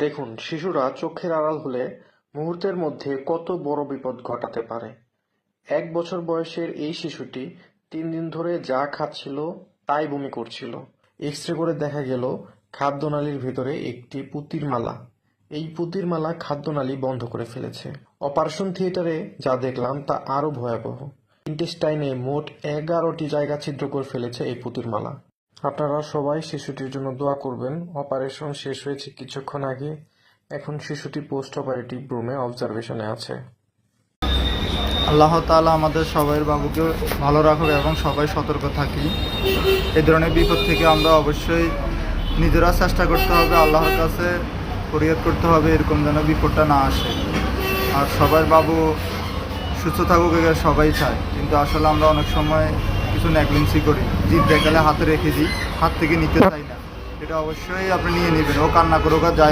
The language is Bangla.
দেখুন, শিশুরা চোখের আড়াল হলে মুহূর্তের মধ্যে কত বড় বিপদ ঘটাতে পারে। 1 বছর বয়সের এই শিশুটি 3 দিন ধরে যা খাচ্ছিল তাই বমি করছিল। এক্স-রে করে দেখা গেল খাদ্যনালীর ভেতরে একটি পুতির মালা। এই পুতির মালা খাদ্যনালী বন্ধ করে ফেলেছে। অপারেশন থিয়েটারে যা দেখলাম তা আরো ভয়াবহ। ইন্টেস্টাইনে মোট 11টি জায়গা ছিদ্র করে ফেলেছে এই পুতির মালা। আপনারা সবাই শিশুটির জন্য দোয়া করবেন। অপারেশন শেষ হয়েছে কিছুক্ষণ আগে। এখন শিশুটি পোস্ট অপারেটিভ রুমে অবজারভেশনে আছে। আল্লাহ তাআলা আমাদের সবাই বাবুকে ভালো রাখুক এবং সবাই সতর্ক থাকি। এই ধরনের বিপদ থেকে আমরা অবশ্যই নিজেরা চেষ্টা করতে হবে, আল্লাহর কাছে ফরিয়াদ করতে হবে এরকম যেন বিপদটা না আসে। আর সবার বাবু সুস্থ থাকুক এটা সবাই চায়, কিন্তু আসলে আমরা অনেক সময় কিছু নেগলিজেন্সি করি, জিদ দেখালে হাতে রেখে দিই, হাত থেকে নিতে চাই না। এটা অবশ্যই আপনি নিয়ে নেবেন। ও কান্না করুক আর যাই